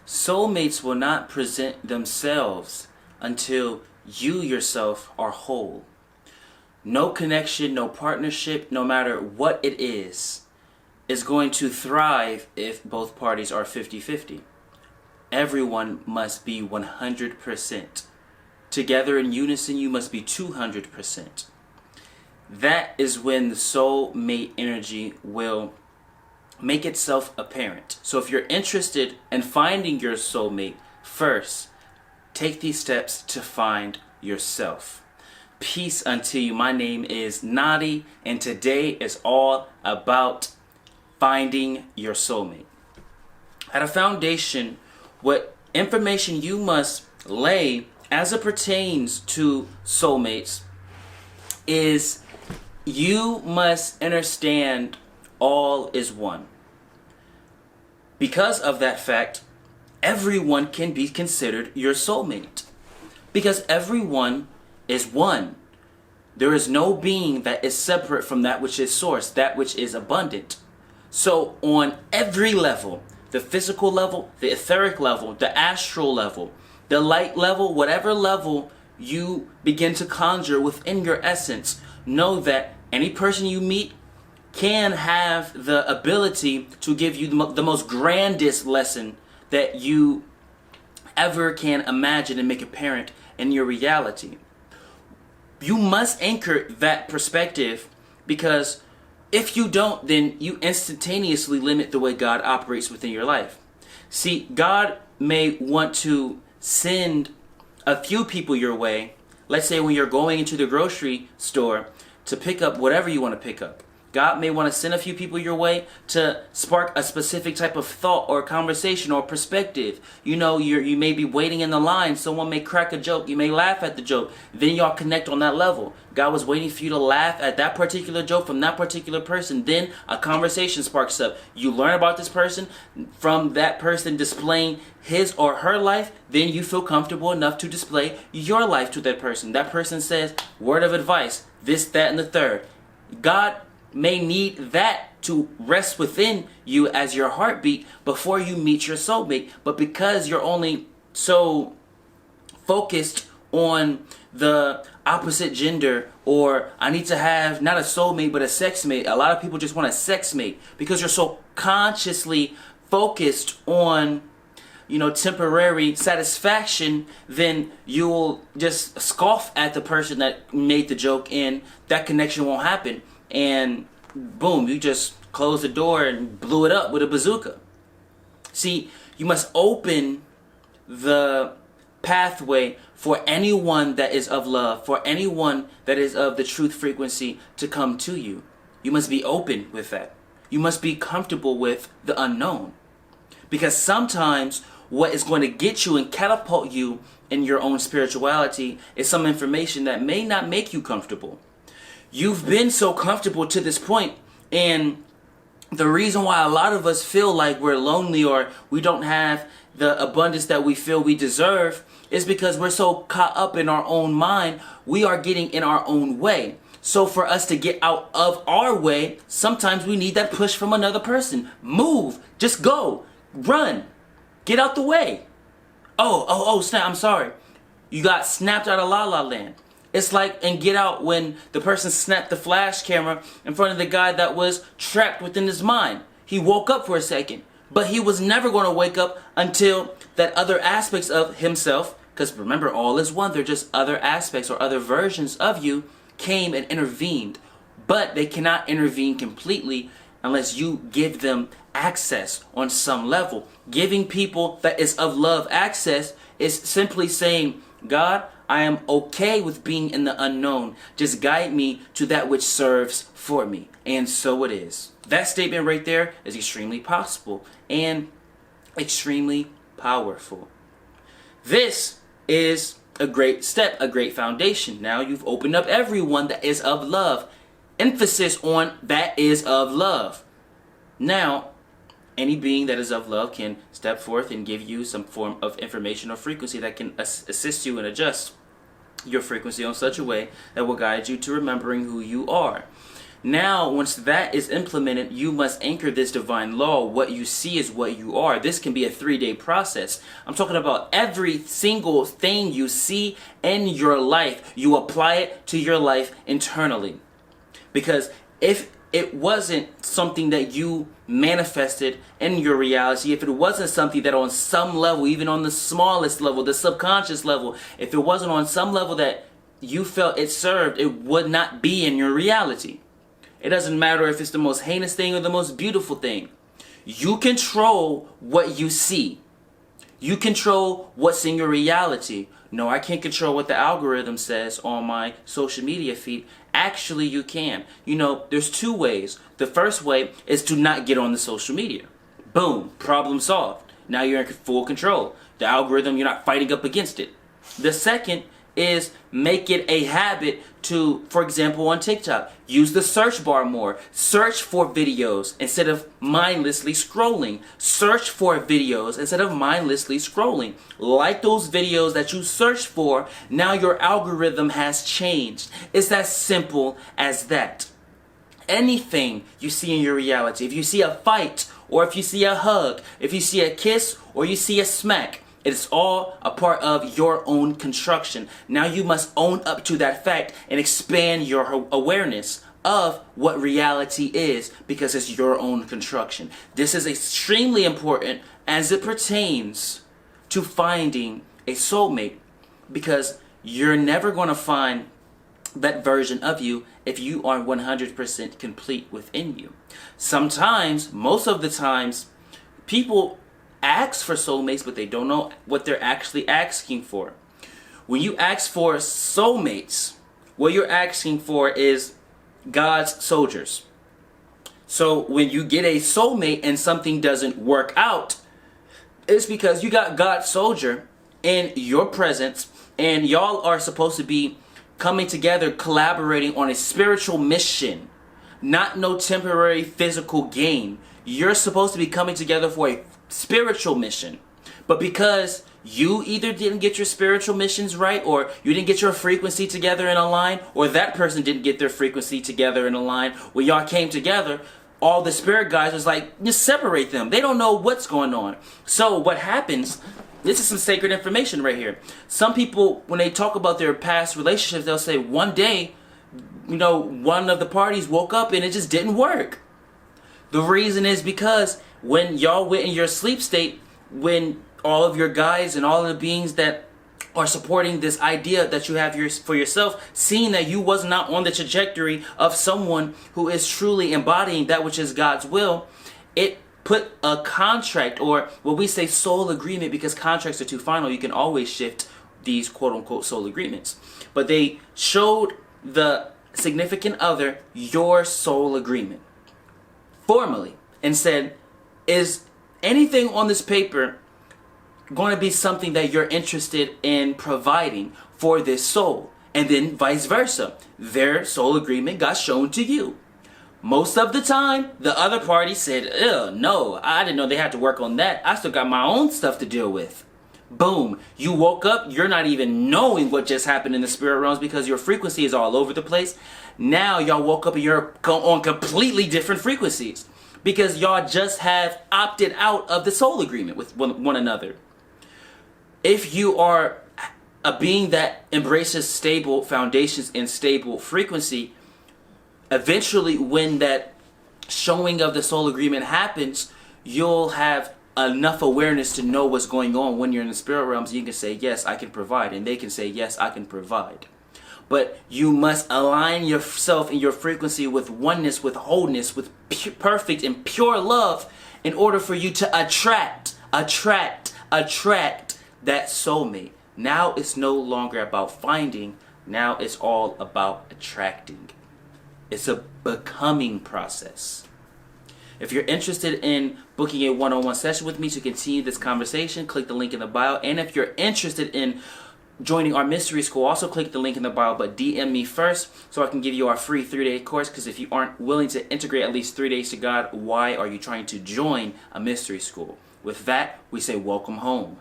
Soulmates will not present themselves until you yourself are whole. No connection, no partnership, no matter what it is going to thrive if both parties are 50-50. Everyone must be 100%. Together in unison, you must be 200%. That is when the soulmate energy will make itself apparent. So if you're interested in finding your soulmate, first, take these steps to find yourself. Peace unto you. My name is Nadiie, and today is all about finding your soulmate. At a foundation, what information you must lay as it pertains to soulmates is you must understand all is one. Because of that fact, everyone can be considered your soulmate. Because everyone is one. There is no being that is separate from that which is source, that which is abundant. So on every level, the physical level, the etheric level, the astral level, the light level, whatever level you begin to conjure within your essence, know that any person you meet can have the ability to give you the most grandest lesson that you ever can imagine and make apparent in your reality. You must anchor that perspective, because if you don't, then you instantaneously limit the way God operates within your life. See, God may want to send a few people your way. Let's say when you're going into the grocery store to pick up whatever you want to pick up. God may want to send a few people your way to spark a specific type of thought or conversation or perspective. You know, you may be waiting in the line. Someone may crack a joke. You may laugh at the joke. Then y'all connect on that level. God was waiting for you to laugh at that particular joke from that particular person. Then a conversation sparks up. You learn about this person from that person displaying his or her life. Then you feel comfortable enough to display your life to that person. That person says, word of advice, this, that, and the third. God may need that to rest within you as your heartbeat before you meet your soulmate. But because you're only so focused on the opposite gender, or I need to have not a soulmate but a sex mate. A lot of people just want a sex mate because you're so consciously focused on, you know, temporary satisfaction, then you'll just scoff at the person that made the joke and that connection won't happen. And boom, you just closed the door and blew it up with a bazooka. See, you must open the pathway for anyone that is of love, for anyone that is of the truth frequency to come to you. You must be open with that. You must be comfortable with the unknown. Because sometimes what is going to get you and catapult you in your own spirituality is some information that may not make you comfortable. You've been so comfortable to this point, and the reason why a lot of us feel like we're lonely or we don't have the abundance that we feel we deserve is because we're so caught up in our own mind. We are getting in our own way. So for us to get out of our way, sometimes we need that push from another person. Move, just go, run, get out the way. Oh, snap, I'm sorry. You got snapped out of La La Land. It's like in Get Out when the person snapped the flash camera in front of the guy that was trapped within his mind. He woke up for a second, but he was never going to wake up until that other aspects of himself, because remember, all is one, they're just other aspects or other versions of you, came and intervened. But they cannot intervene completely unless you give them access on some level. Giving people that is of love access is simply saying, God, I am okay with being in the unknown. Just guide me to that which serves for me. And so it is. That statement right there is extremely possible and extremely powerful. This is a great step, a great foundation. Now you've opened up everyone that is of love. Emphasis on that is of love. Now, any being that is of love can step forth and give you some form of information or frequency that can assist you and adjust your frequency in such a way that will guide you to remembering who you are. Now, once that is implemented, you must anchor this divine law. What you see is what you are. This can be a 3-day process. I'm talking about every single thing you see in your life. You apply it to your life internally. Because if it wasn't something that you manifested in your reality, if it wasn't something that on some level, even on the smallest level, the subconscious level, if it wasn't on some level that you felt it served, it would not be in your reality. It doesn't matter if it's the most heinous thing or the most beautiful thing. You control what you see. You control what's in your reality. No, I can't control what the algorithm says on my social media feed. Actually, you can. You know, there's 2 ways. The first way is to not get on the social media. Boom, problem solved. Now you're in full control. The algorithm, you're not fighting up against it. The second is make it a habit to, for example, on TikTok, use the search bar more. Search for videos instead of mindlessly scrolling. Search for videos instead of mindlessly scrolling. Like those videos that you search for, now your algorithm has changed. It's as simple as that. Anything you see in your reality, if you see a fight, or if you see a hug, if you see a kiss, or you see a smack, it's all a part of your own construction. Now you must own up to that fact and expand your awareness of what reality is, because it's your own construction. This is extremely important as it pertains to finding a soulmate, because you're never going to find that version of you if you are 100% complete within you. Sometimes, most of the times, people ask for soulmates, but they don't know what they're actually asking for. When you ask for soulmates, what you're asking for is God's soldiers. So when you get a soulmate and something doesn't work out, it's because you got God's soldier in your presence, and y'all are supposed to be coming together, collaborating on a spiritual mission, not no temporary physical gain. You're supposed to be coming together for a spiritual mission. But because you either didn't get your spiritual missions right, or you didn't get your frequency together in a line, or that person didn't get their frequency together in a line, when y'all came together, all the spirit guys was like, just separate them. They don't know what's going on. So what happens, this is some sacred information right here. Some people, when they talk about their past relationships, they'll say one day, one of the parties woke up and it just didn't work. The reason is because when y'all went in your sleep state, when all of your guides and all of the beings that are supporting this idea that you have for yourself, seeing that you was not on the trajectory of someone who is truly embodying that which is God's will, it put a contract, or what we say soul agreement, because contracts are too final. You can always shift these quote-unquote soul agreements. But they showed the significant other your soul agreement formally and said, is anything on this paper going to be something that you're interested in providing for this soul? And then vice versa. Their soul agreement got shown to you. Most of the time, the other party said, ew, no, I didn't know they had to work on that. I still got my own stuff to deal with. Boom. You woke up, you're not even knowing what just happened in the spirit realms because your frequency is all over the place. Now y'all woke up and you're on completely different frequencies because y'all just have opted out of the soul agreement with one another. If you are a being that embraces stable foundations and stable frequency, eventually when that showing of the soul agreement happens, you'll have enough awareness to know what's going on when you're in the spirit realms. You can say, yes, I can provide. And they can say, yes, I can provide. But you must align yourself in your frequency with oneness, with wholeness, with perfect and pure love in order for you to attract that soulmate. Now it's no longer about finding. Now it's all about attracting. It's a becoming process. If you're interested in booking a one-on-one session with me to continue this conversation, click the link in the bio. And if you're interested in joining our mystery school, also click the link in the bio, but DM me first so I can give you our free 3-day course, because if you aren't willing to integrate at least 3 days to God, why are you trying to join a mystery school? With that, we say welcome home.